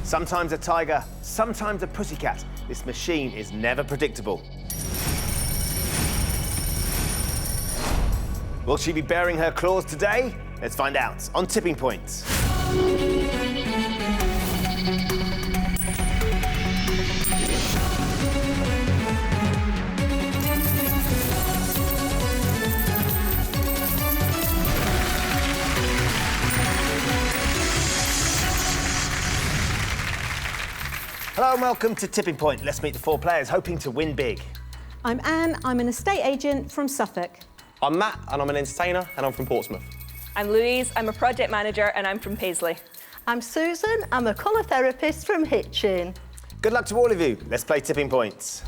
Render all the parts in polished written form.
Sometimes a tiger, sometimes a pussycat. This machine is never predictable. Will she be baring her claws today? Let's find out on Tipping Point. Hello and welcome to Tipping Point. Let's meet the four players hoping to win big. I'm Anne, I'm an estate agent from Suffolk. I'm Matt, and I'm an entertainer, and I'm from Portsmouth. I'm Louise, I'm a project manager, and I'm from Paisley. I'm Susan, I'm a colour therapist from Hitchin. Good luck to all of you. Let's play Tipping Points.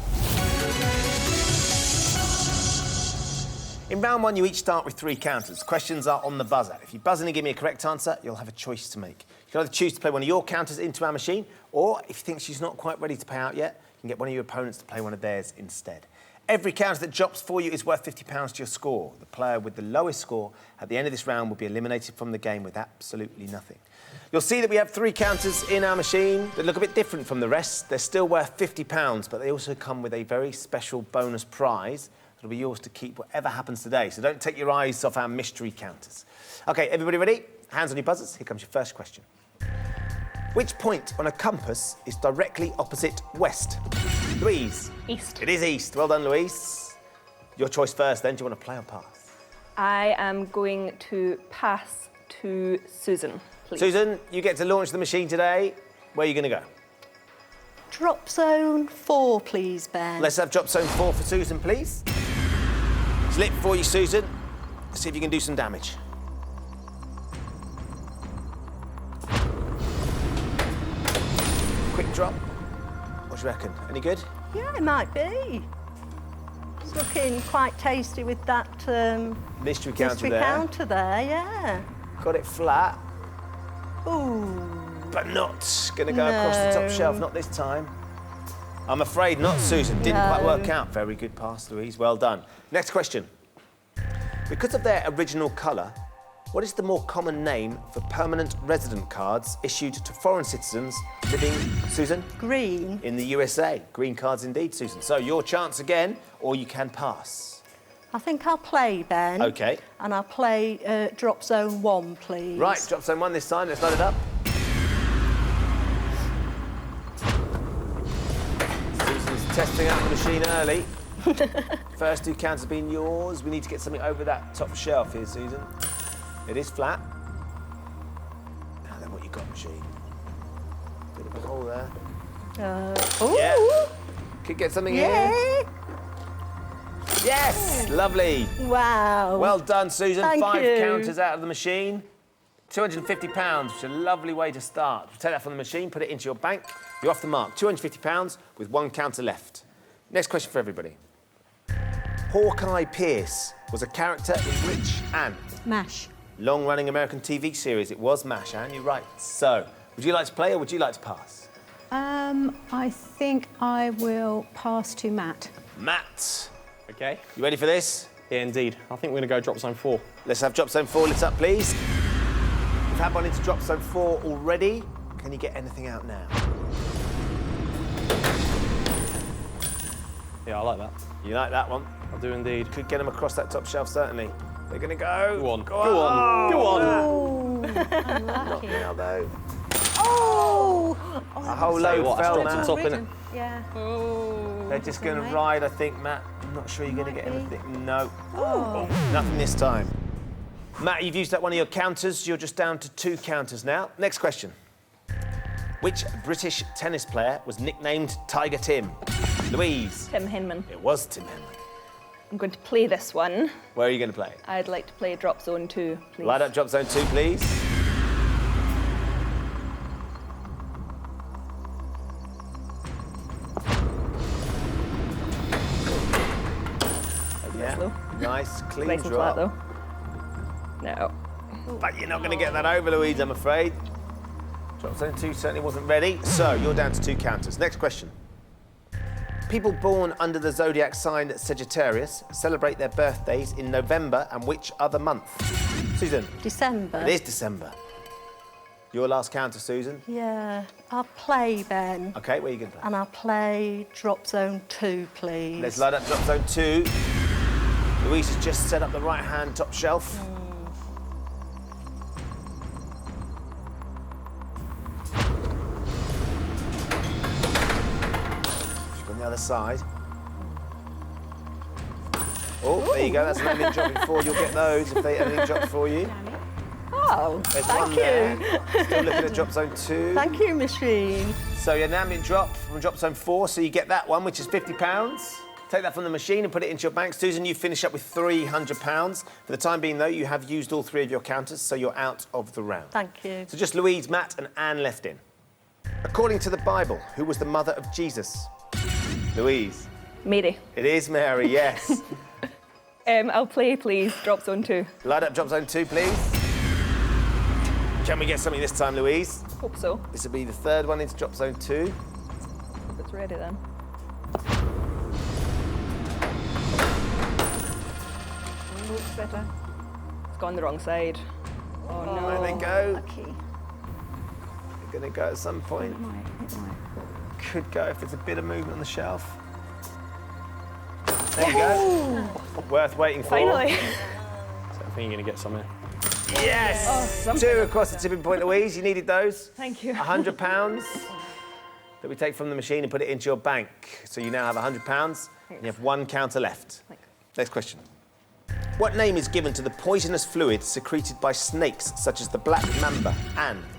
In round one, you each start with 3 counters. Questions are on the buzzer. If you buzz in and give me a correct answer, you'll have a choice to make. You can either choose to play one of your counters into our machine, or if you think she's not quite ready to pay out yet, you can get one of your opponents to play one of theirs instead. Every counter that drops for you is worth £50 to your score. The player with the lowest score at the end of this round will be eliminated from the game with absolutely nothing. You'll see that we have 3 counters in our machine that look a bit different from the rest. They're still worth £50, but they also come with a very special bonus prize. It'll be yours to keep whatever happens today, so don't take your eyes off our mystery counters. OK, everybody ready? Hands on your buzzers. Here comes your first question. Which point on a compass is directly opposite west? Louise? East. It is east. Well done, Louise. Your choice first, then. Do you want to play or pass? I am going to pass to Susan, please. Susan, you get to launch the machine today. Where are you going to go? Drop zone 4, please, Ben. Let's have drop zone 4 for Susan, please. It's lit for you, Susan. Let's see if you can do some damage. Quick drop. What do you reckon? Any good? Yeah, it might be. It's looking quite tasty with that Mystery counter counter there, yeah. Got it flat, Ooh. but not going to go across the top shelf, not this time. I'm afraid not, Susan. Didn't quite work out. Very good pass, Louise. Well done. Next question. Because of their original colour, what is the more common name for permanent resident cards issued to foreign citizens living, Susan? Green. In the USA. Green cards indeed, Susan. So your chance again, or you can pass. I think I'll play, Ben. OK. And I'll play drop zone 1, please. Right, drop zone 1 this time. Let's load it up. Susan's testing out the machine early. First 2 counts have been yours. We need to get something over that top shelf here, Susan. It is flat. Now then, what you got, machine? Bit of a hole there. Ooh. Yeah. Could get something Yeah. here. Yes! Lovely. Wow. Well done, Susan. Thank 5 you. counters out of the machine. £250, which is a lovely way to start. Take that from the machine, put it into your bank. You're off the mark. £250 with 1 counter left. Next question for everybody. Hawkeye Pierce was a character in which, Anne? MASH. Long-running American TV series. It was MASH, Anne, you're right. So, would you like to play or would you like to pass? I think I will pass to Matt. Matt. OK. You ready for this? Yeah, indeed. I think we're going to go drop zone 4. Let's have drop zone 4 lit up, please. We've had one into drop zone 4 already. Can you get anything out now? Yeah, I like that. You like that one? I do indeed. Could get them across that top shelf, certainly. They're going to go. Go on. Go Go on. Go on. Oh, Not unlucky. now, though. Oh! A whole Say load what, fell, I stopped Matt. on top, innit? Yeah. They're just going to Right. ride, I think, Matt. I'm not sure you're going to get Might be. anything. No. Oh. Nothing this time. Matt, you've used up one of your counters. You're just down to 2 counters now. Next question. Which British tennis player was nicknamed Tiger Tim? Louise. Tim Hinman. It was Tim Henman. I'm going to play this one. Where are you going to play? I'd like to play drop zone 2, please. Light up drop zone 2, please. Yeah, slow. nice, clean Nice and drop. flat, though. No. But you're not going to get that over, Louise, I'm afraid. Drop zone 2 certainly wasn't ready, so you're down to 2 counters. Next question. People born under the zodiac sign Sagittarius celebrate their birthdays in November and which other month? Susan? December. It is December. Your last counter, Susan. Yeah, I'll play then. OK, where are you going to play? And I'll play drop zone 2, please. Let's light up drop zone 2. Louise has just set up the right-hand top shelf. She's on the other side. Oh, there you go. That's an enemy dropping for. You'll get those if they enemy drop for you. Oh, There's thank one you. there. Still looking at drop zone 2. Thank you, machine. So your ambient drop from drop zone 4, so you get that one, which is £50. Take that from the machine and put it into your bank. Susan, you finish up with £300. For the time being, though, you have used all 3 of your counters, so you're out of the round. Thank you. So just Louise, Matt and Anne left in. According to the Bible, who was the mother of Jesus? Louise. Mary. It is Mary, yes. I'll play, please. Drop zone 2. Light up drop zone 2, please. Can we get something this time, Louise? Hope so. This will be the 3rd one into drop zone 2. Hope it's ready then. Looks better. It's gone the wrong side. Oh no. There they go. Lucky. They're going to go at some point. It might. Could go if there's a bit of movement on the shelf. There you go. Worth waiting for. Finally. So I think you're going to get some here. Yes! 2 across the tipping point, Louise. You needed those. Thank you. £100 that we take from the machine and put it into your bank. So you now have £100 and you have 1 counter left. Thanks. Next question. What name is given to the poisonous fluid secreted by snakes such as the black mamba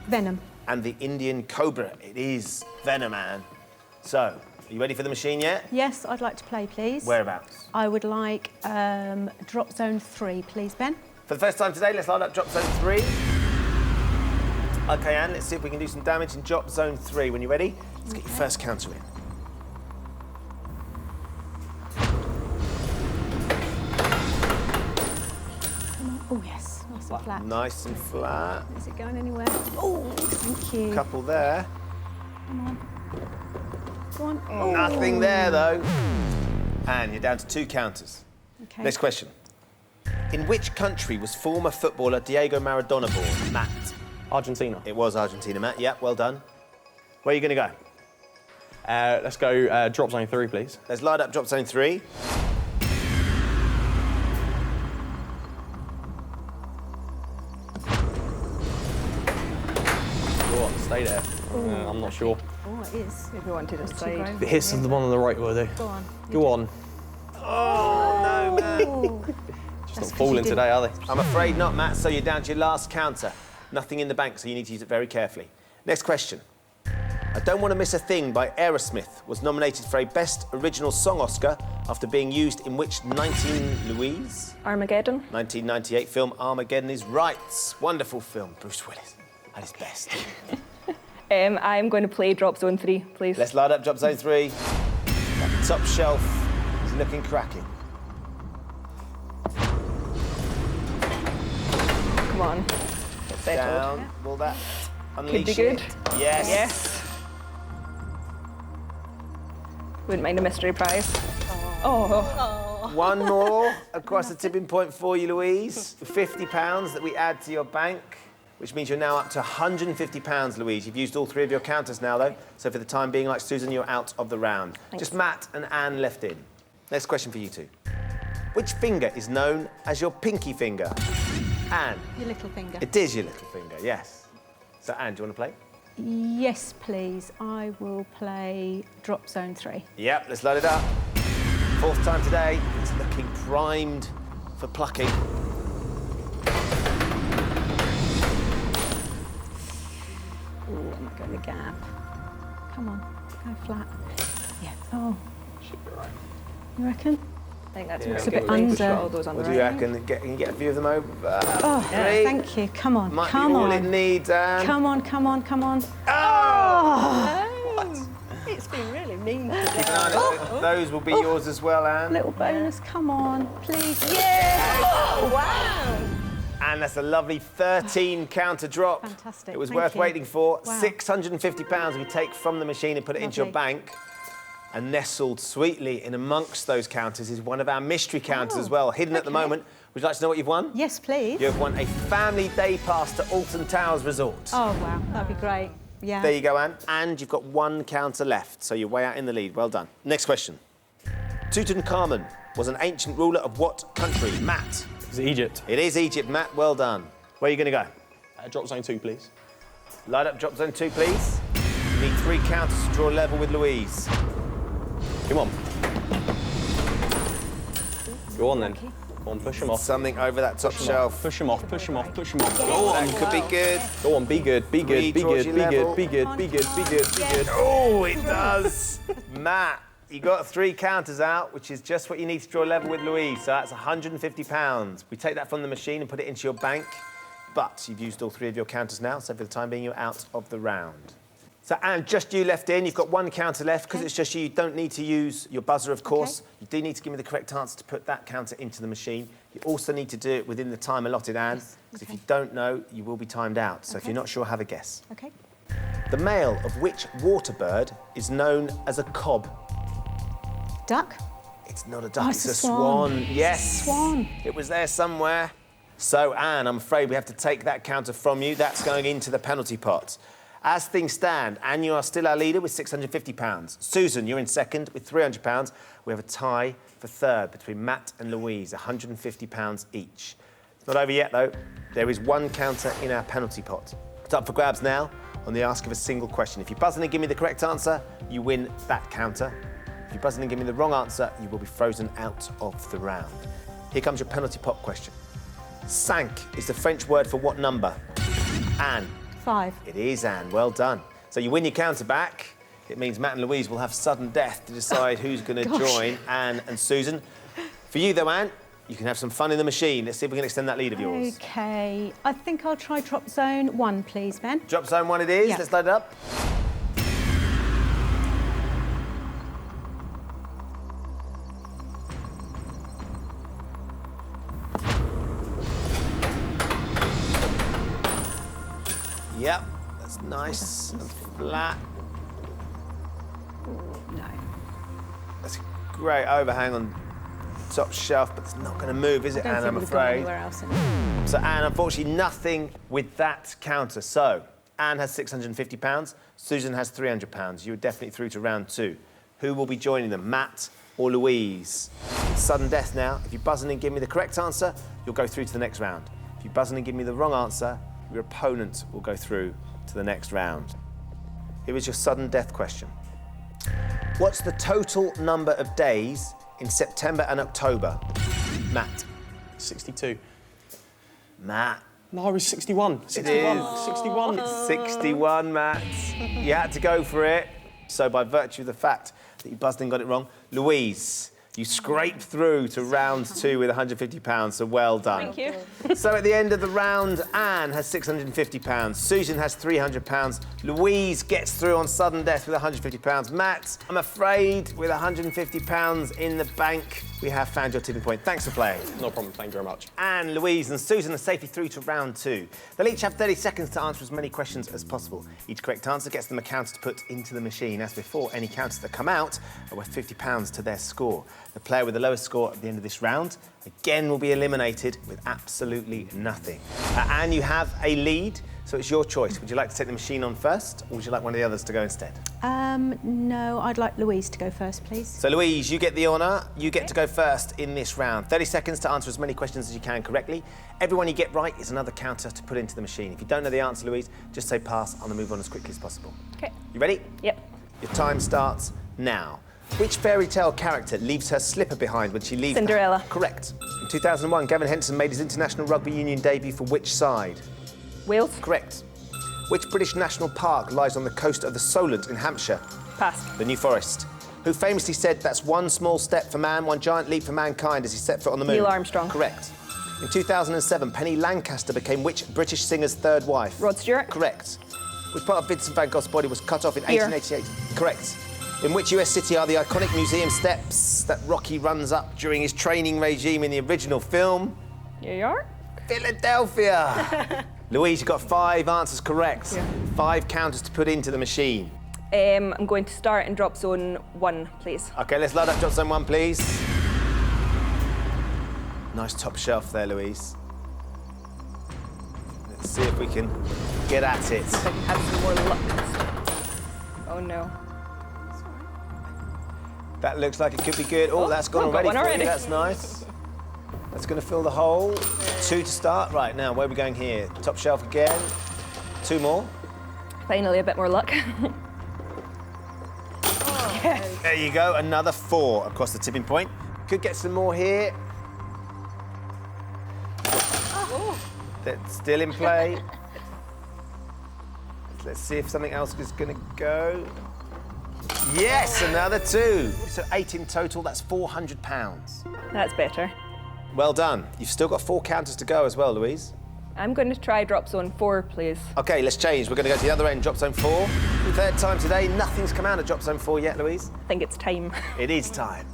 Venom. and the Indian cobra? It is venom, Anne. So, are you ready for the machine yet? Yes, I'd like to play, please. Whereabouts? I would like drop zone 3, please, Ben. For the first time today, let's light up drop zone 3. OK, Anne, let's see if we can do some damage in drop zone 3. When you're ready, let's get your first counter in. Oh, yes, nice and flat. Nice and flat. Is it going anywhere? Oh, thank you. Couple there. Go on. Oh. Nothing there, though. And you're down to 2 counters. Okay. Next question. In which country was former footballer Diego Maradona born? Matt. Argentina. It was Argentina, Matt. Yep, well done. Where are you going to go? Let's go drop zone 3, please. Let's light up drop zone 3. Go on, stay there. I'm not sure. Oh, it is. If you wanted to Too side. brave. The hiss of the one on the right will do. Go on. Go on. Oh, no, Matt. Oh. Just not falling today, are they? I'm afraid not, Matt, so you're down to your last counter. Nothing in the bank, so you need to use it very carefully. Next question. I Don't Want to Miss a Thing by Aerosmith was nominated for a Best Original Song Oscar after being used in which Louise? Armageddon. 1998 film Armageddon is right. Wonderful film. Bruce Willis at his best. I'm going to play drop zone 3, please. Let's light up drop zone 3. That top shelf is looking cracking. Come on. Get settled. Down. Will that unleash Could be good. it? Yes. Yes. Wouldn't mind a mystery prize. Oh. One more across the tipping point for you, Louise. £50 that we add to your bank, which means you're now up to £150, Louise. You've used all 3 of your counters now, though. So for the time being, like Susan, you're out of the round. Thanks. Just Matt and Anne left in. Next question for you 2. Which finger is known as your pinky finger? Anne. Your little finger. It is your little finger, yes. So Anne, do you want to play? Yes, please. I will play drop zone 3. Yep, let's load it up. 4th time today. It's looking primed for plucking. Oh, I'm not going to gap. Come on, go flat. Yeah. Oh. Should be right. You reckon? I think that's Yeah, It's a okay, bit we'll Push under. all those on What the do you right. reckon? Can you get a few of them over? Oh, 3. thank you. Come on, Might come be all on. it needs, Anne. Come on, come on, come on. Oh, it's been really mean today. Keep an eye on it. Those will be yours as well, Anne. Little bonus, come on, please. Yeah! Oh, wow. And that's a lovely 13 counter drop. Fantastic, It was thank worth you. waiting for. Wow. £650 we take from the machine and put it into your Lovely. bank. And nestled sweetly in amongst those counters is one of our mystery counters as well, hidden at the okay. moment. Would you like to know what you've won? Yes, please. You have won a family day pass to Alton Towers Resort. Oh, wow, that'd be great. Yeah. There you go, Anne. And you've got one counter left, so you're way out in the lead. Well done. Next question. Tutankhamun was an ancient ruler of what country? Matt. It's Egypt. It is Egypt, Matt. Well done. Where are you going to go? Drop zone 2, please. Light up drop zone 2, please. You need 3 counters to draw level with Louise. Come on. Go on, then. Go on, push him off. Something over that top shelf. Push him off, push him off, push him off. Go on. That could be good. Go on, be good, be good, be good, be good, be good, be good, be good, be good. Oh, it does. Matt, you got 3 counters out, which is just what you need to draw level with Louise. So that's £150. We take that from the machine and put it into your bank. But you've used all 3 of your counters now, so for the time being, you're out of the round. So, Anne, just you left in. You've got 1 counter left. Because it's just you don't need to use your buzzer, of course. Okay. You do need to give me the correct answer to put that counter into the machine. You also need to do it within the time allotted, Anne. Because if you don't know, you will be timed out. So if you're not sure, have a guess. Okay. The male of which water bird is known as a cob? Duck. It's not a duck, Oh, it's it's a a swan. swan. Yes. Swan. It was there somewhere. So, Anne, I'm afraid we have to take that counter from you. That's going into the penalty pot. As things stand, Anne, you are still our leader with £650. Susan, you're in second with £300. We have a tie for third between Matt and Louise, £150 each. It's not over yet, though. There is 1 counter in our penalty pot. It's up for grabs now on the ask of a single question. If you buzz in and give me the correct answer, you win that counter. If you buzz in and give me the wrong answer, you will be frozen out of the round. Here comes your penalty pot question. Cinq is the French word for what number? Anne. 5. It is, Anne. Well done. So you win your counter back. It means Matt and Louise will have sudden death to decide who's going to join Anne and Susan. For you, though, Anne, you can have some fun in the machine. Let's see if we can extend that lead of yours. OK. I think I'll try drop zone 1, please, Ben. Drop zone 1 it is. Yeah. Let's load it up. Yep, that's nice and flat. No. That's a great overhang on the top shelf, but it's not going to move, is it, I don't Anne, think I'm we've gone afraid? anywhere else in it. So, Anne, unfortunately, nothing with that counter. So, Anne has £650, Susan has £300. You're definitely through to round 2. Who will be joining them, Matt or Louise? Sudden death now. If you buzz in and give me the correct answer, you'll go through to the next round. If you buzz in and give me the wrong answer, your opponent will go through to the next round. Here is your sudden death question. What's the total number of days in September and October? Matt. 62. Matt. No, it was 61. 61. is. 61. It's 61, Matt. You had to go for it. So by virtue of the fact that you buzzed in and got it wrong, Louise, you scraped through to round 2 with £150, so well done. Thank you. So at the end of the round, Anne has £650, Susan has £300, Louise gets through on sudden death with £150. Matt, I'm afraid, with £150 in the bank, we have found your tipping point. Thanks for playing. No problem, thank you very much. Anne, Louise and Susan are safely through to round 2. They'll each have 30 seconds to answer as many questions as possible. Each correct answer gets them a counter to put into the machine. As before, any counters that come out are worth £50 to their score. The player with the lowest score at the end of this round, again, will be eliminated with absolutely nothing. Anne, you have a lead, so it's your choice. Would you like to take the machine on first, or would you like one of the others to go instead? No, I'd like Louise to go first, please. So, Louise, you get the honour. You get to go first in this round. 30 seconds to answer as many questions as you can correctly. Everyone you get right is another counter to put into the machine. If you don't know the answer, Louise, just say pass. I'm going to move on as quickly as possible. OK. You ready? Yep. Your time starts now. Which fairy tale character leaves her slipper behind when she leaves? Cinderella. Correct. In 2001, Gavin Henson made his international rugby union debut for which side? Wales. Correct. Which British national park lies on the coast of the Solent in Hampshire? Pass. The New Forest. Who famously said, "That's one small step for man, one giant leap for mankind," as he set foot on the moon? Neil Armstrong. Correct. In 2007, Penny Lancaster became which British singer's third wife? Rod Stewart. Correct. Which part of Vincent van Gogh's body was cut off in Ear. 1888? Correct. In which US city are the iconic museum steps that Rocky runs up during his training regime in the original film? New York. Philadelphia. Louise, you got 5 answers correct. Yeah. 5 counters to put into the machine. I'm going to start in drop zone 1, please. OK, let's load up drop zone 1, please. Nice top shelf there, Louise. Let's see if we can get at it. I can have some more luck. Oh no. That looks like it could be good. Oh, that's gone oh, got already one for already. you. That's nice. That's going to fill the hole. 2 to start. Right, now, where are we going here? Top shelf again. 2 more. Finally, a bit more luck. There you go. Another 4 across the tipping point. Could get some more here. That's still in play. Let's see if something else is going to go. Yes, another 2. So 8 in total. That's £400. That's better. Well done. You've still got 4 counters to go as well, Louise. I'm going to try drop zone 4, please. OK, let's change. We're going to go to the other end, drop zone 4. Third time today. Nothing's come out of drop zone 4 yet, Louise. I think it's time. It is time.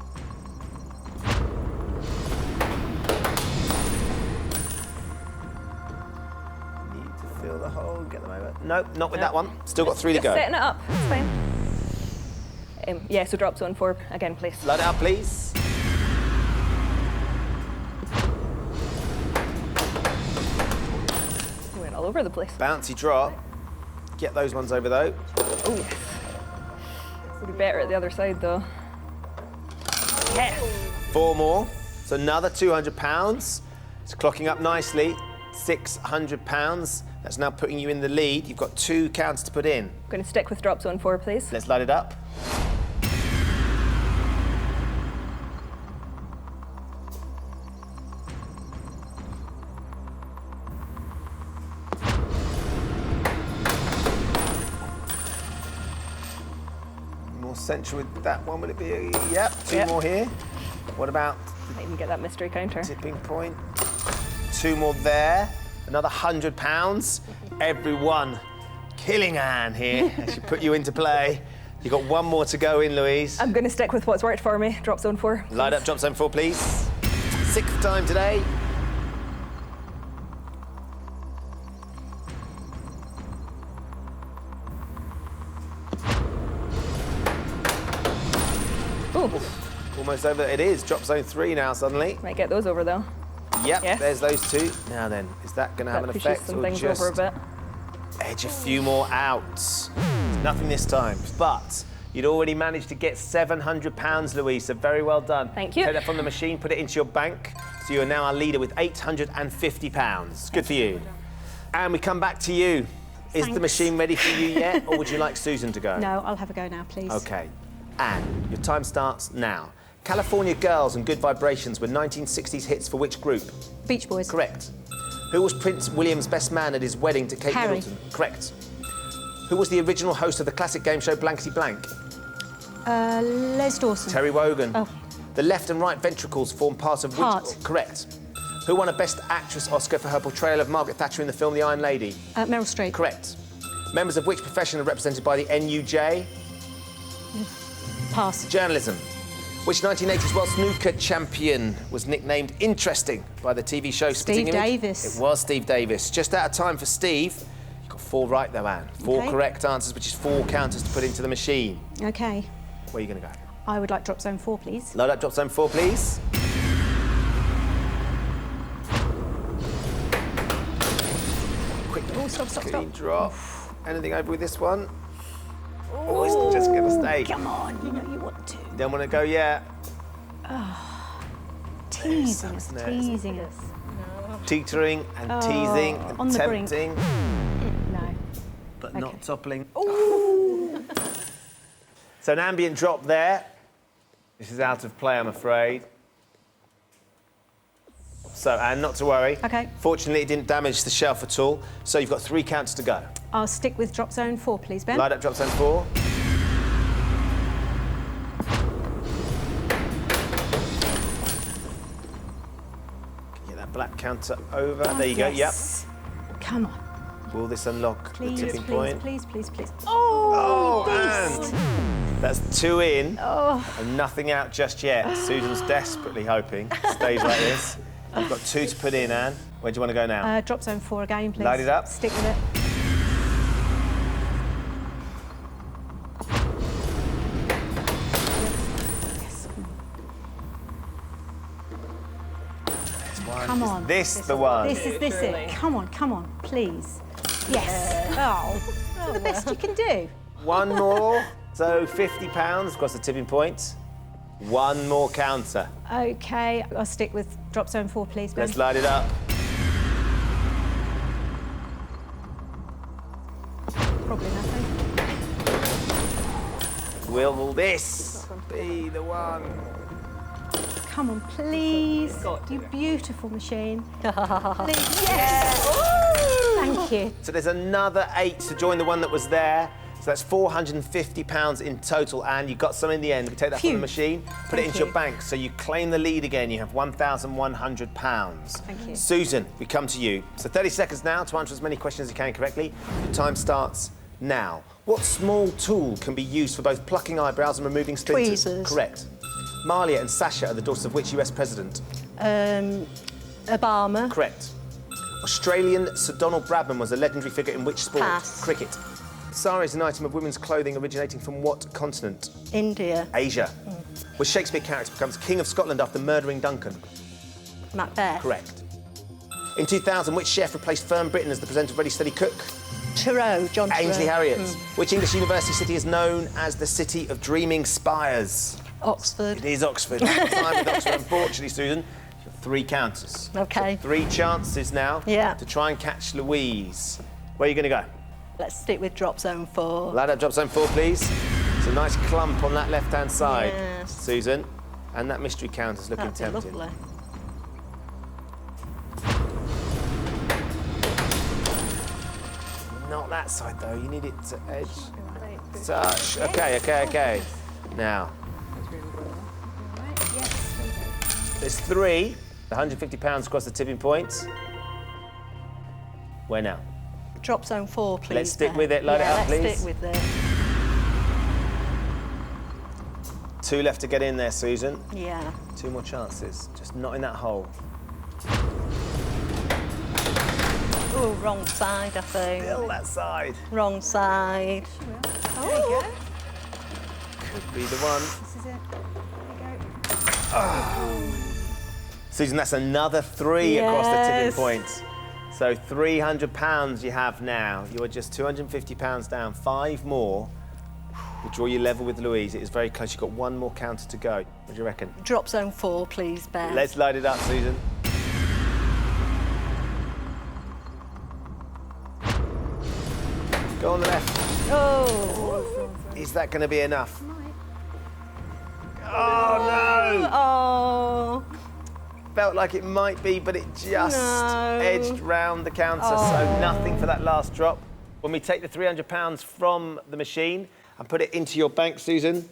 Need to fill the hole, get them over. Nope, not with that one. Still got 3 to Just go. setting it up. It's fine. Yeah, so drop zone 4 again, please. Load it up, please. We went all over the place. Bouncy drop. Get those ones over, though. Oh, yes. Would be better at the other side, though. Yes. 4 more. So another £200. It's clocking up nicely. £600. That's now putting you in the lead. You've got 2 counts to put in. I'm going to stick with drop zone 4, please. Let's light it up. More central with that one, would it be? Yep, 2 more here. What about Might even get that mystery counter. tipping point? 2 more there. Another £100. Everyone killing Anne here. I should put you into play. You've got 1 more to go in, Louise. I'm going to stick with what's worked for me. Drop zone 4. Please. Light up drop zone 4, please. 6th time today. Ooh, Almost over. It is. Drop zone 3 now, suddenly. might get those over, though. Yep, Yes. there's those 2. Now then, is that going to have That an pushes effect some or things just over a bit. edge a few more out? Nothing this time, but you'd already managed to get £700, Louise, so very well done. Thank you. Take that from the machine, put it into your bank, so you are now our leader with £850. Good for you. And we come back to you. Is the Thanks. machine ready for you yet, or would you like Susan to go? No, I'll have a go now, please. OK. Anne, your time starts now. California Girls and Good Vibrations were 1960s hits for which group? Beach Boys. Correct. Who was Prince William's best man at his wedding to Kate Harry. Middleton? Correct. Who was the original host of the classic game show Blankety Blank? Les Dawson. Terry Wogan. Oh. The left and right ventricles form part of which... Heart. Correct. Who won a Best Actress Oscar for her portrayal of Margaret Thatcher in the film The Iron Lady? Meryl Streep. Correct. Members of which profession are represented by the NUJ? Pass. Journalism. Which 1980s World Snooker champion was nicknamed Interesting by the TV show Spitting Steve Image? Davis. It was Steve Davis. Just out of time for Steve. You got 4 right though, Anne. 4 Okay. correct answers, which is 4 counters to put into the machine. OK. Where are you going to go? I would like drop zone 4, please. Load up drop zone 4, please. Quick, Oh, stop, stop, clean stop. drop. Anything over with this one? Oh, it's just going to stay. Come on, you know you want to. Don't want to go yet. Teasing us, isn't there? teasing us. Teetering and teasing and on the brink. tempting, No. but Okay. not toppling. So an ambient drop there. This is out of play, I'm afraid. So, Anne, not to worry. OK. Fortunately, it didn't damage the shelf at all. So you've got 3 counters to go. I'll stick with drop zone 4, please, Ben. Light up drop zone 4. Get that black counter over. There you go. Yep. Yes. Come on. Will this unlock Please, the tipping please, point? please, please, please. Oh, beast. And that's 2 in and nothing out just yet. Susan's desperately hoping it stays like this. You've got 2 to put in, Anne. Where do you want to go now? Drop zone 4 again, please. Light it up. Stick with it. Yes. Come on. Is this the one? This is this Surely. it. Come on, please. Yes. Oh, the best you can do. One more, so £50 across the tipping point. One more counter. Okay, I'll stick with drop zone 4, please, Ben. Let's light it up. Probably nothing. Will this be the one? Come on, please. got to You be. beautiful machine. Please. Yes. Thank you. So there's another 8 to join the one that was there. So that's £450 in total, and you got some in the end. We take that from Phew. the machine, put it Thank into you. your bank, so you claim the lead again. You have £1,100. Thank you. Susan, we come to you. So 30 seconds now to answer as many questions as you can correctly. Your time starts now. What small tool can be used for both plucking eyebrows and removing splinters? Tweezers. Correct. Malia and Sasha are the daughters of which US president? Obama. Correct. Australian Sir Donald Bradman was a legendary figure in which sport? Pass. Cricket. Sari is an item of women's clothing originating from what continent? India. Asia. Which Shakespeare character becomes King of Scotland after murdering Duncan? Macbeth. Correct. In 2000, which chef replaced Fern Britton as the presenter of Ready Steady Cook? Thoreau. John Thoreau. Ainsley Harriott. Which English university city is known as the City of Dreaming Spires? Oxford. It is Oxford. Time with Oxford, unfortunately, Susan. You have 3 counters. Okay. So 3 chances now Yeah. to try and catch Louise. Where are you going to go? Let's stick with drop zone 4. Light up drop zone 4, please. It's a nice clump on that left-hand side, Yes. Susan. And that mystery counter's looking That'd be tempting. lovely. Not that side, though. You need it to edge. Touch. Okay. Now, there's 3. £150 across the tipping point. Where now? Drop zone 4, please. Let's stick Ben. with it. Light it Yeah, up, please. Let's stick with it. 2 left to get in there, Susan. Yeah. 2 more chances. Just not in that hole. Oh, wrong side, I think. Still that side. Wrong side. There you go. Could be the one. This is it. There you go. Susan, that's another 3 across the tipping Yes. point. So £300 you have now. You are just £250 down. 5 more will draw you level with Louise. It is very close. You've got 1 more counter to go. What do you reckon? Drop zone 4, please, Ben. Let's light it up, Susan. Go on the left. Oh. Is that going to be enough? Oh, no! Oh. Felt like it might be, but it just No. edged round the counter, so nothing for that last drop. When we take the £300 from the machine and put it into your bank, Susan,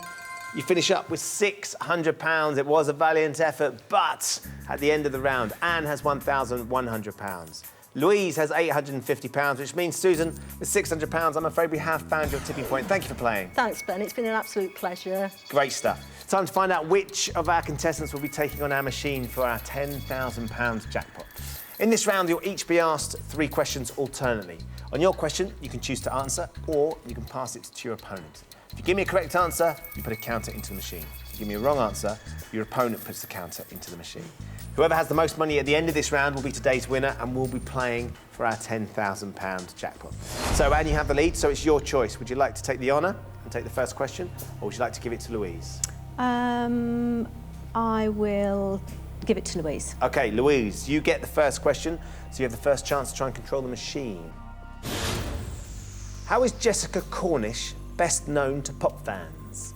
you finish up with £600. It was a valiant effort, but at the end of the round, Anne has £1,100. Louise has £850, which means, Susan, with £600, I'm afraid we have found your tipping point. Thank you for playing. Thanks, Ben. It's been an absolute pleasure. Great stuff. Time to find out which of our contestants will be taking on our machine for our £10,000 jackpot. In this round, you'll each be asked 3 questions alternately. On your question, you can choose to answer, or you can pass it to your opponent. If you give me a correct answer, you put a counter into the machine. If you give me a wrong answer, your opponent puts the counter into the machine. Whoever has the most money at the end of this round will be today's winner, and we'll be playing for our £10,000 jackpot. So, Anne, you have the lead, so it's your choice. Would you like to take the honour and take the first question, or would you like to give it to Louise? I will give it to Louise. OK, Louise, you get the first question, so you have the first chance to try and control the machine. How is Jessica Cornish best known to pop fans?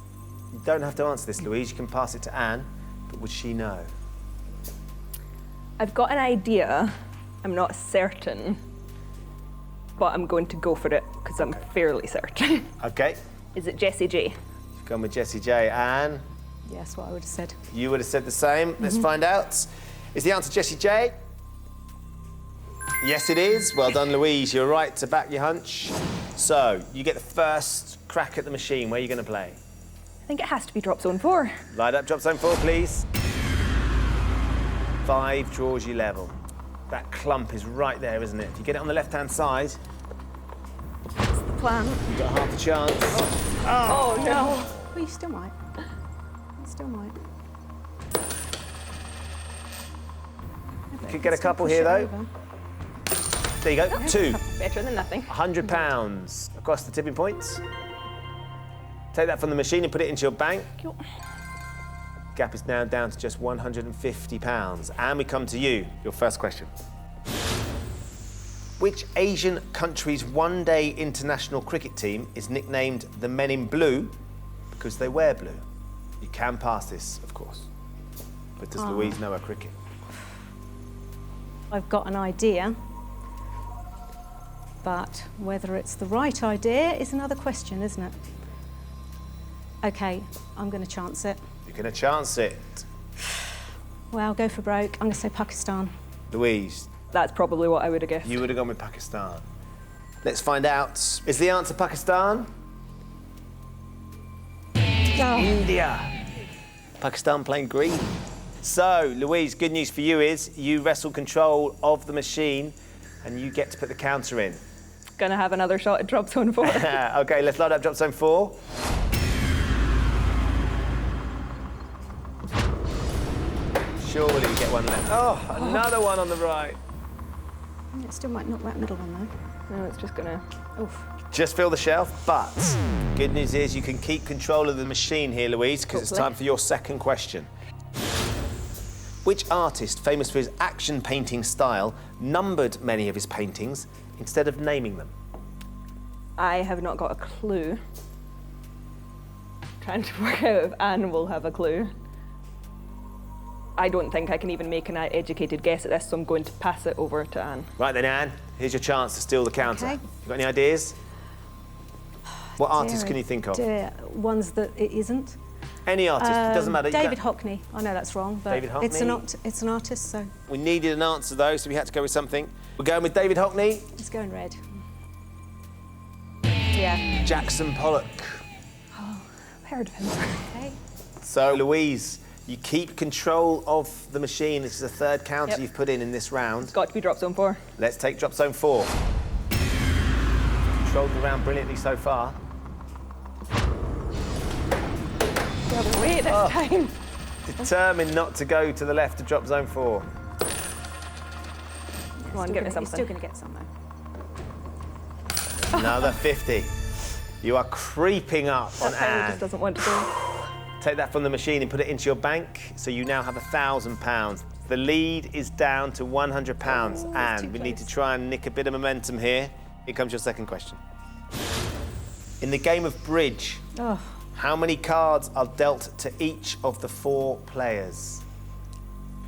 You don't have to answer this, Louise. You can pass it to Anne, but would she know? I've got an idea. I'm not certain, but I'm going to go for it because I'm fairly certain. OK, Is it Jessie J? you've gone with Jessie J. Anne, Yes, what I would have said. you would have said the same. Let's find out. Is the answer Jessie J? Yes, it is. Well done, Louise. You're right to back your hunch. So, you get the first crack at the machine. Where are you going to play? I think it has to be drop zone 4. Light up drop zone 4, please. 5 draws you level. That clump is right there, isn't it? If you get it on the left-hand side, That's the plan. you've got half a chance. Oh no. Well, you still might. You still might. Could get a couple here, though. There you go, 2. Better than nothing. £100 across the tipping points. Take that from the machine and put it into your bank. Gap is now down to just £150. And we come to you, your first question. Which Asian country's one-day international cricket team is nicknamed the Men in Blue because they wear blue? You can pass this, of course. But does Louise know her cricket? I've got an idea, but whether it's the right idea is another question, isn't it? OK, I'm going to chance it. You're going to chance it. Well, go for broke. I'm going to say Pakistan. Louise, That's probably what I would have guessed. you would have gone with Pakistan. Let's find out. Is the answer Pakistan? Oh. India. Pakistan playing green. So, Louise, good news for you is you wrestle control of the machine and you get to put the counter in. Gonna have another shot at drop zone 4. OK, let's load up drop zone 4. Surely we get one left. Oh, another one on the right. It still might knock that middle one, though. No, it's just gonna... Oof. Just fill the shelf, but good news is you can keep control of the machine here, Louise, because it's Hopefully. time for your second question. Which artist, famous for his action painting style, numbered many of his paintings instead of naming them? I have not got a clue. Trying to work out if Anne will have a clue. I don't think I can even make an educated guess at this, so I'm going to pass it over to Anne. Right then, Anne, here's your chance to steal the counter. Okay. You got any ideas? What artist can you think of? Ones that it isn't. Any artist, it doesn't matter. You David don't- Hockney. I know that's wrong, but David it's Hockney. an artist, so We needed an answer though, so we had to go with something. We're going with David Hockney. let's go in red. Yeah, Jackson Pollock. I've heard of him. Okay. So, Louise, you keep control of the machine. This is the third counter Yep. you've put in this round. Got to be drop zone 4. Let's take drop zone 4. Controlled the round brilliantly so far. The other way this time. Determined not to go to the left to drop zone 4. Come on, give me You're still something. going to get some, though. Another 50. You are creeping up on That's how he Anne. just doesn't want to go. Take that from the machine and put it into your bank, so you now have £1,000. The lead is down to £100, that's and too we need to close. try and nick a bit of momentum here. Here comes your second question. In the game of bridge, Oh, how many cards are dealt to each of the 4 players?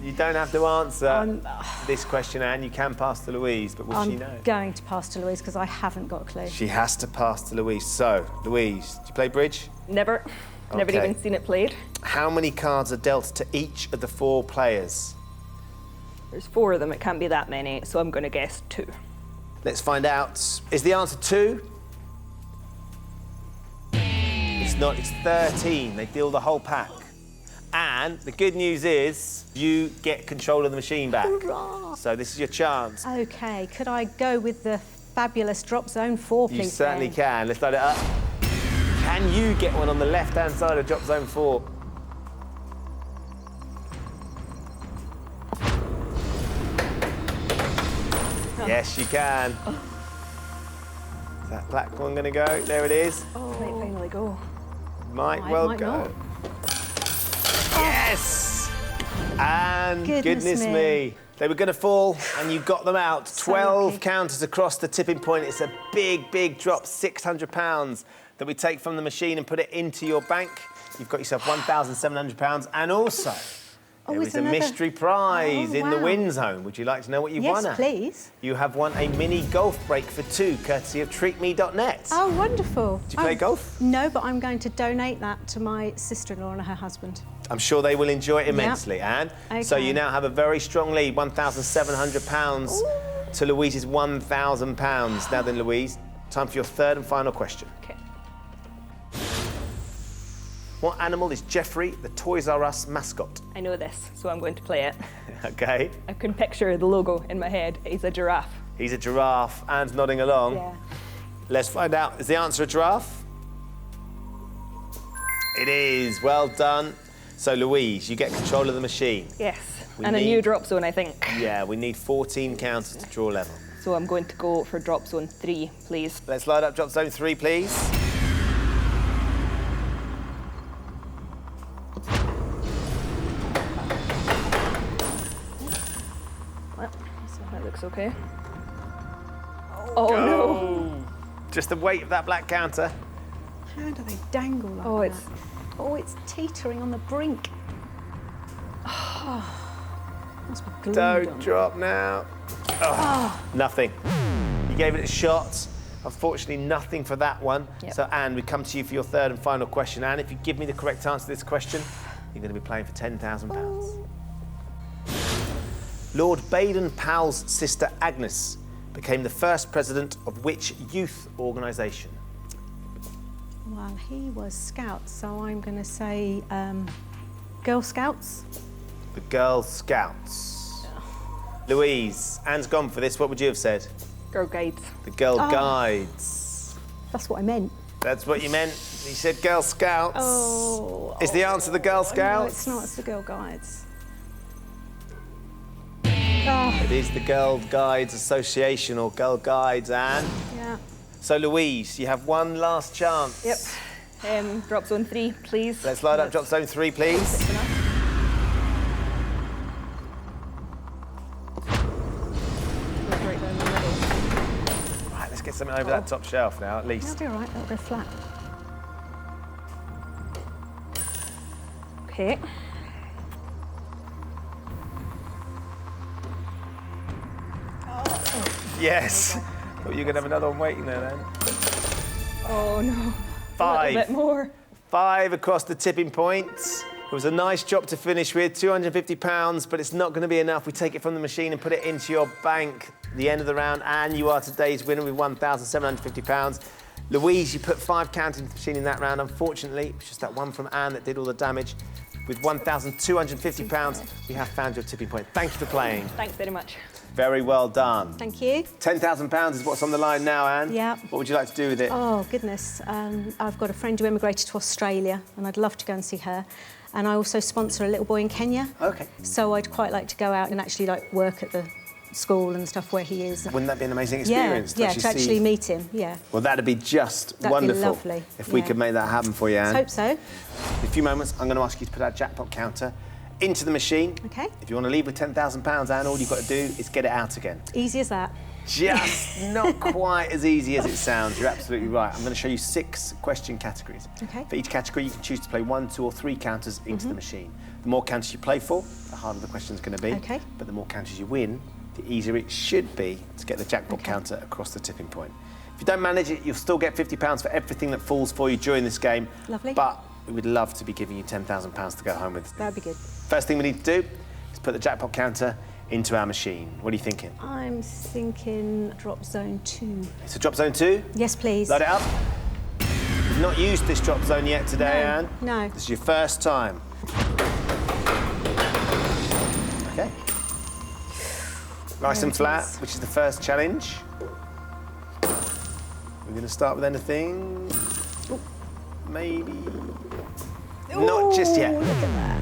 You don't have to answer this question, Anne. You can pass to Louise, but will she I'm know? going to pass to Louise because I haven't got a clue. She has to pass to Louise. So, Louise, do you play bridge? Never. Never Okay. even seen it played. How many cards are dealt to each of the 4 players? There's 4 of them, it can't be that many, so I'm going to guess 2. Let's find out. Is the answer 2? It's not, it's 13. They deal the whole pack. And the good news is you get control of the machine back. Hurrah. So this is your chance. Okay, could I go with the fabulous drop zone 4, please? You certainly Ben? can. Let's load it up. Can you get one on the left-hand side of drop zone 4? Yes, you can. Is that black one going to go? There it is. Might finally go. Might Might, well might go. not. Yes! And Goodness goodness me. me. They were going to fall, and you got them out. So 12 lucky. counters across the tipping point. It's a big, big drop, £600 that we take from the machine and put it into your bank. You've got yourself £1,700, and also there it's is a another- mystery prize Oh, in the wow. win zone. Would you like to know what you've won? Yes, Anne? please. You have won a mini golf break for 2, courtesy of treatme.net. Oh, wonderful. Do you play golf? No, but I'm going to donate that to my sister-in-law and her husband. I'm sure they will enjoy it immensely, Anne. So Okay. you now have a very strong lead, £1,700 to Louise's £1,000. Now then, Louise, time for your third and final question. Okay. What animal is Jeffrey, the Toys R Us mascot? I know this, so I'm going to play it. Okay, I can picture the logo in my head. He's a giraffe. he's a giraffe. Anne's nodding along. Yeah. Let's find out. Is the answer a giraffe? It is. Well done. So, Louise, you get control of the machine. Yes. We And a need- new drop zone, I think. Yeah, we need 14 counters to draw level. So I'm going to go for drop zone 3, please. Let's load up drop zone 3, please. Well, so that looks okay. Oh no! Just the weight of that black counter. How do they dangle like Oh, that? it's Oh, it's teetering on the brink. Must be glued Don't on. drop now. Oh, nothing. You gave it a shot. Unfortunately, nothing for that one. Yep. So, Anne, we come to you for your third and final question. Anne, if you give me the correct answer to this question, you're going to be playing for £10,000. Lord Baden-Powell's sister Agnes became the first president of which youth organisation? Well, he was Scouts, so I'm going to say Girl Scouts. The Girl Scouts. Louise, Anne's gone for this. What would you have said? Girl Guides. The Girl Guides. That's what I meant. That's what you meant. You said Girl Scouts. Oh. Is the answer the Girl Scouts? No, it's not. It's the Girl Guides. It is the Girl Guides Association, or Girl Guides, Anne. Yeah. So, Louise, you have one last chance. Yep. Drop zone 3, please. Let's load up drop zone 3, please. Right down the middle. Right, let's get something over that top shelf now, at least. That'll be all right. That'll go flat. Okay. Yes. Thought you were going to have another one waiting there then. Oh no. Five. A little bit more. 5 across the tipping point. It was a nice job to finish with, £250, but it's not going to be enough. We take it from the machine and put it into your bank at the end of the round, and you are today's winner with £1,750. Louise, you put 5 counters into the machine in that round. Unfortunately, it was just that one from Anne that did all the damage. With £1,250, we have found your tipping point. Thank you for playing. Thanks very much. Very well done. Thank you. £10,000 is what's on the line now, Anne. Yeah. What would you like to do with it? Oh, goodness. I've got a friend who emigrated to Australia, and I'd love to go and see her. And I also sponsor a little boy in Kenya. OK. So I'd quite like to go out and actually work at the school and stuff where he is. Wouldn't that be an amazing experience? Yeah, to actually meet him, yeah. Well, that'd be just That'd wonderful. be lovely. If we Yeah. could make that happen for you, Anne. Hope so. In a few moments, I'm going to ask you to put our jackpot counter into the machine. OK. If you want to leave with £10,000, Anne, all you've got to do is get it out again. Easy as that. Just not quite as easy as it sounds. You're absolutely right. I'm going to show you 6 question categories. OK. For each category, you can choose to play 1, 2 or 3 counters into the machine. The more counters you play for, the harder the question's going to be. OK. But the more counters you win, the easier it should be to get the jackpot counter across the tipping point. If you don't manage it, you'll still get £50 for everything that falls for you during this game. Lovely. But we would love to be giving you £10,000 to go home with. That'd be good. First thing we need to do is put the jackpot counter into our machine. What are you thinking? I'm thinking drop zone 2. So drop zone 2, Yes, please. load it up. You've not used this drop zone yet today, No, Anne. no. This is your first time. Okay. Nice There and it flat, is. which is the first challenge. We're going to start with anything. Maybe. Not just yet. Ooh, look at that.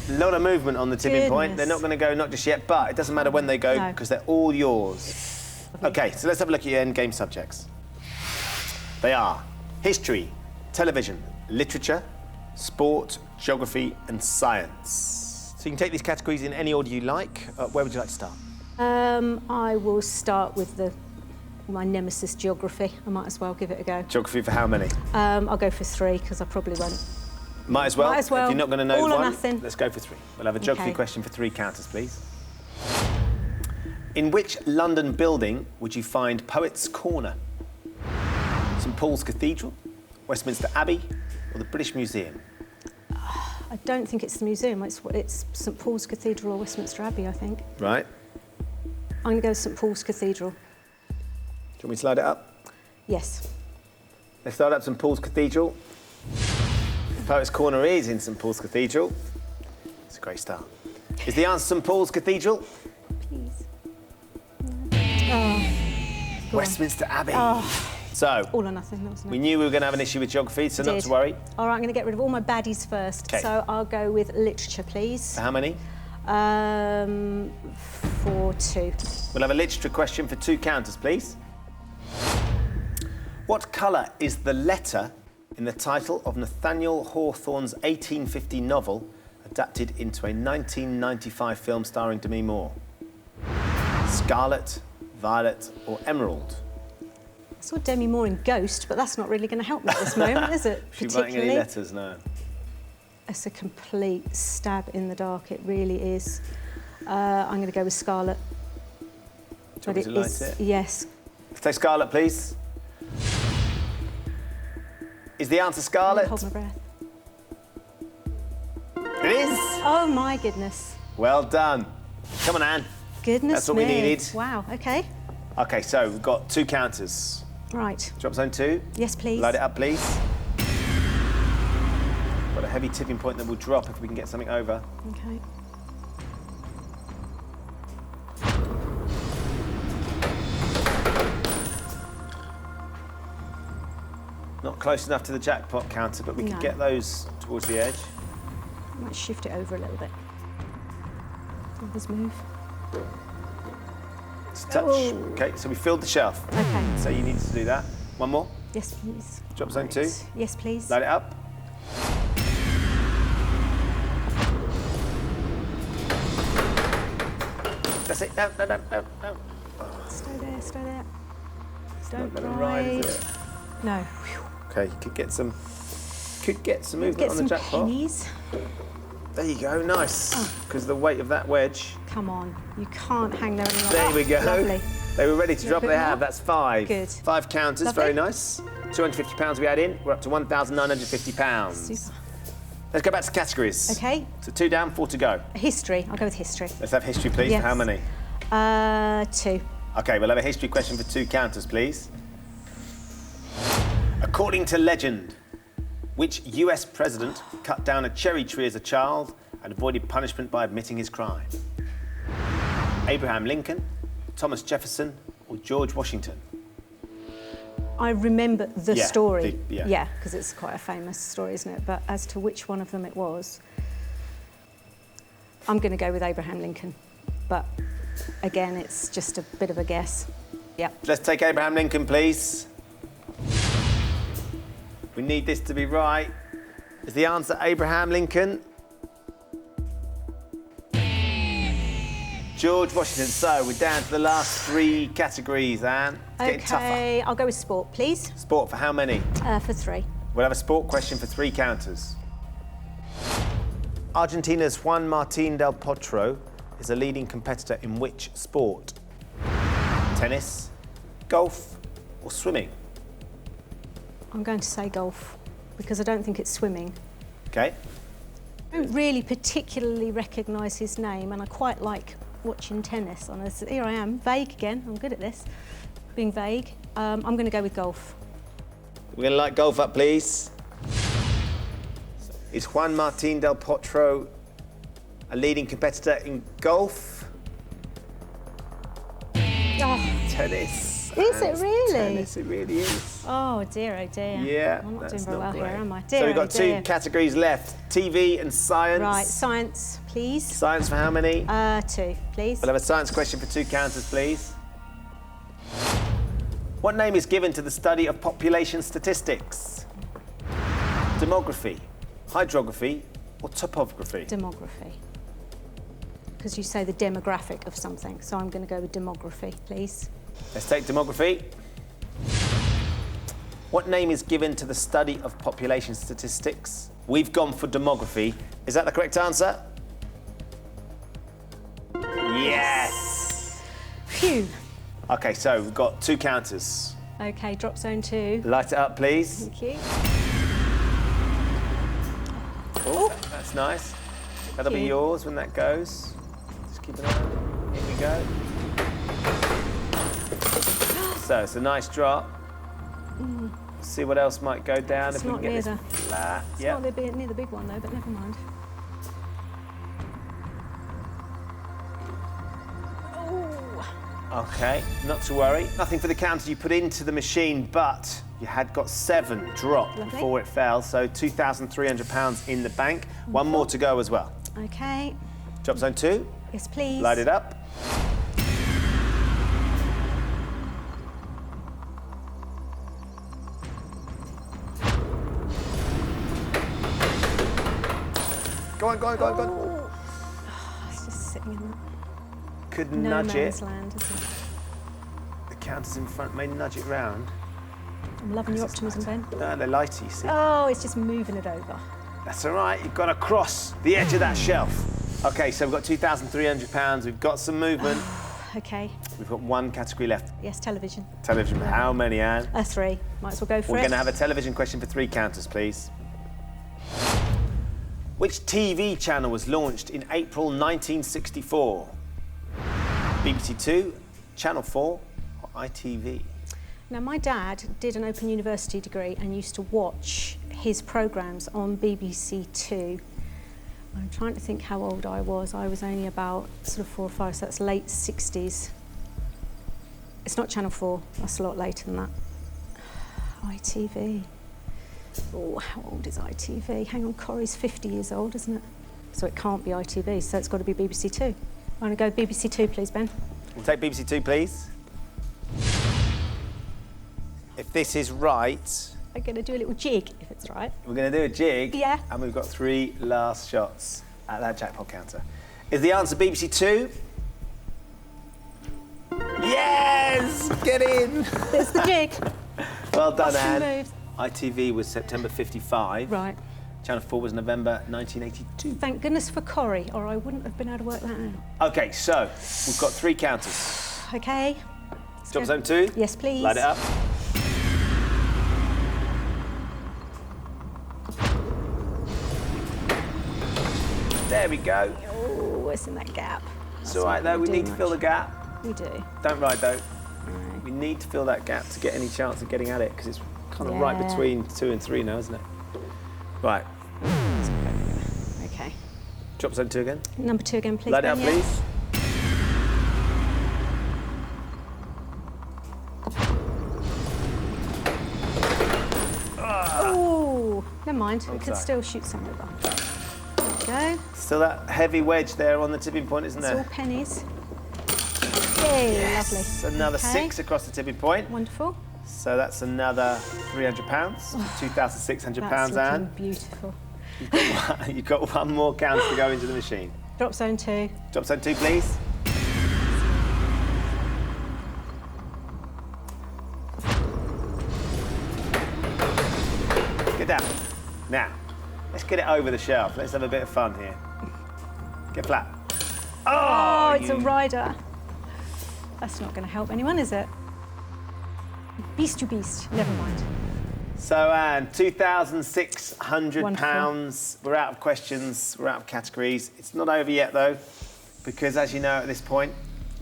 A lot of movement on the tipping point. They're Goodness. not going to go not just yet, but it doesn't matter when they go No. because they're all yours. Okay, so let's have a look at your end game subjects. They are history, television, literature, sport, geography, and science. So you can take these categories in any order you like. Where would you like to start? I will start with my nemesis, geography. I might as well give it a go. Geography for how many? I'll go for 3 because I probably won't. Might as well. Might as well. If you're not going to know All or one, nothing. let's go for 3. We'll have a geography Okay. question for 3 counters, please. In which London building would you find Poets' Corner? St Paul's Cathedral, Westminster Abbey, or the British Museum? I don't think it's the museum. It's St Paul's Cathedral or Westminster Abbey, I think. Right. I'm going to go with St Paul's Cathedral. Do you want me to slide it up? Yes. Let's start up St Paul's Cathedral. Poets' Corner is in St Paul's Cathedral. It's a great start. Is the answer St Paul's Cathedral? Please. Westminster Abbey. So, All or nothing, wasn't we it? knew we were going to have an issue with geography, so not Did. to worry. All right, I'm going to get rid of all my baddies first. 'Kay. So I'll go with literature, please. For how many? For 2. We'll have a literature question for 2 counters, please. What colour is the letter in the title of Nathaniel Hawthorne's 1850 novel adapted into a 1995 film starring Demi Moore? Scarlet, violet or emerald? I saw Demi Moore in Ghost, but that's not really going to help me at this moment, is it? Is she writing any letters? No. It's a complete stab in the dark, it really is. I'm going to go with Scarlet. Do you want me to light it? Yes. Let's take Scarlet, please. Is the answer Scarlet? Hold my breath. It is! Oh my goodness. Well done. Come on, Anne. Goodness That's what we me. needed. Wow, okay. OK, so we've got 2 counters. Right. Drop zone 2. Yes, please. Light it up, please. Got a heavy tipping point that will drop if we can get something over. Okay. Not close enough to the jackpot counter, but we can No. get those towards the edge. I might shift it over a little bit. Others move. Just touch. Oh. OK, so we filled the shelf. Okay. So you needed to do that. One more. Yes, please. Drop zone 2. Yes, please. Light it up. That's it. No, no, no, no, no. Stay there, stay there. Don't Not gonna ride, ride. is it? No. OK, you could get some movement Get on some the jackpot. pennies. There you go, nice. Because of the weight of that wedge. Come on, you can't hang there any longer. There we go. Lovely. They were ready to You drop. want a They bit have. more? That's 5. Good. 5 counters. Lovely. Very nice. £250 we add in. We're up to £1,950. Super. Let's go back to categories. Okay. So 2 down, 4 to go. History. I'll go with history. Let's have history, please. Yes. For how many? 2. OK, we'll have a history question for 2 counters, please. According to legend, which US president cut down a cherry tree as a child and avoided punishment by admitting his crime? Abraham Lincoln, Thomas Jefferson, or George Washington? I remember the Yeah, story. yeah. because it's quite a famous story, isn't it? But as to which one of them it was, I'm going to go with Abraham Lincoln. But again, it's just a bit of a guess. Yep. Let's take Abraham Lincoln, please. We need this to be right. Is the answer Abraham Lincoln? George Washington. So we're down to the last 3 categories, Anne. It's getting tougher. Okay, I'll go with sport, please. Sport for how many? For 3. We'll have a sport question for 3 counters. Argentina's Juan Martín del Potro is a leading competitor in which sport? Tennis, golf, or swimming? I'm going to say golf because I don't think it's swimming. Okay. I don't really particularly recognise his name, and I quite like watching tennis. And here I am, vague again. I'm good at this, being vague. I'm going to go with golf. We're going to light golf up, please. Is Juan Martín del Potro a leading competitor in golf? Oh, Tennis. Is it really? Tennis, it really is. oh dear, oh dear. Yeah, I'm not that's doing very well not here, great. am I? So Dear, we've got oh 2 dear. categories left, TV and science. Right, science, please. Science for how many? 2, please. We'll have a science question for 2 counters, please. What name is given to the study of population statistics? Demography, hydrography, or topography? Demography. Because you say the demographic of something, so I'm going to go with demography, please. Let's take demography. What name is given to the study of population statistics? We've gone for demography. Is that the correct answer? Yes! Phew. OK, so we've got 2 counters. Okay, drop zone 2. Light it up, please. Thank you. Oh, that's nice. That'll be you. yours when that goes. Just keep an eye on it. Here we go. So it's a nice drop. See what else might go down It's if we not can get near this flat. It's Yep. not near the big one though, but never mind. Oh. OK, not to worry. Nothing for the counters you put into the machine, but you had got 7 drop before it fell, so £2,300 in the bank. One more to go as well. OK. Drop zone 2. Yes, please. Light it up. Go on, go on, go on, go on. Oh, it's just sitting in that. Could No nudge man's it. land, isn't it? The counters in front may nudge it round. I'm loving your optimism, Ben. No, they're lighty, you see. Oh, it's just moving it over. That's all right, you've got to cross the edge of that shelf. OK, so we've got £2,300, we've got some movement. OK. We've got 1 category left. Yes, television. Television. How many, Anne? 3. Might as well go for We're it. going to have a television question for 3 counters, please. Which TV channel was launched in April 1964? BBC 2, Channel 4, or ITV? Now, my dad did an Open University degree and used to watch his programmes on BBC 2. I'm trying to think how old I was. I was only about sort of 4 or 5, so that's late 60s. It's not Channel 4, that's a lot later than that. ITV. Oh, how old is ITV? Hang on, Corrie's 50 years old, isn't it? So it can't be ITV, so it's got to be BBC 2. I'm going to go BBC 2, please, Ben. We'll take BBC 2, please. If this is right, I'm going to do a little jig, if it's right. we're going to do a jig. Yeah. And we've got 3 last shots at that jackpot counter. Is the answer BBC 2? Yes! Get in! There's the jig. Well done, Awesome Anne. moves. ITV was September 55. Right. Channel 4 was November 1982. Thank goodness for Corrie, or I wouldn't have been able to work that out. OK, so we've got 3 counters. OK. Drop zone 2? Yes, please. Light it up. There we go. Oh, it's in that gap. It's all right, though. We need to fill the gap. We do. Don't ride, though. We need to fill that gap to get any chance of getting at it, because it's kind of right between 2 and 3 now, isn't it? Right. OK. Drop zone 2 again. Number 2 again, please. Light it up, Ben, yeah. please. Oh, never mind. We could sorry. still shoot some over. There we go. Still that heavy wedge there on the tipping point, isn't It's all there? pennies. Yay, Yes. lovely. Another Okay. 6 across the tipping point. Wonderful. So that's another £300, £2,600, That's Anne. looking beautiful. You've got 1 more count to go into the machine. Drop zone 2. Drop zone 2, please. Get down. Now, let's get it over the shelf. Let's have a bit of fun here. Get flat. Oh, it's a you- rider. That's not going to help anyone, is it? Beast to beast. Never mind. So, Anne, £2,600. We're out of questions. We're out of categories. It's not over yet, though, because as you know at this point,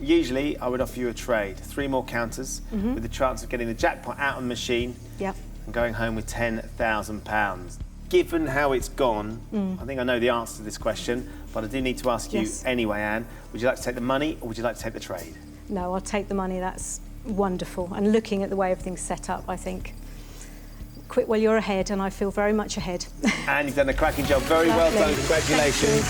usually I would offer you a trade. 3 more counters with the chance of getting the jackpot out of the machine Yep. and going home with £10,000. Given how it's gone, I think I know the answer to this question, but I do need to ask you Yes. anyway, Anne. Would you like to take the money or would you like to take the trade? No, I'll take the money. That's wonderful. And looking at the way everything's set up, I think, quit while you're ahead, and I feel very much ahead. And you've done a cracking job. Very well Lovely. done. Congratulations.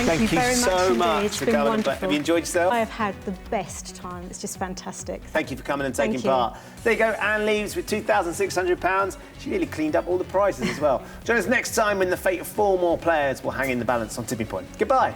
Thank you very so much indeed. much It's for been coming. wonderful. Have you enjoyed yourself? I have had the best time. It's just fantastic. Thank you for coming and taking Thank you. part. There you go, Anne leaves with £2,600. She nearly cleaned up all the prizes as well. Join us next time when the fate of 4 more players will hang in the balance on Tipping Point. Goodbye.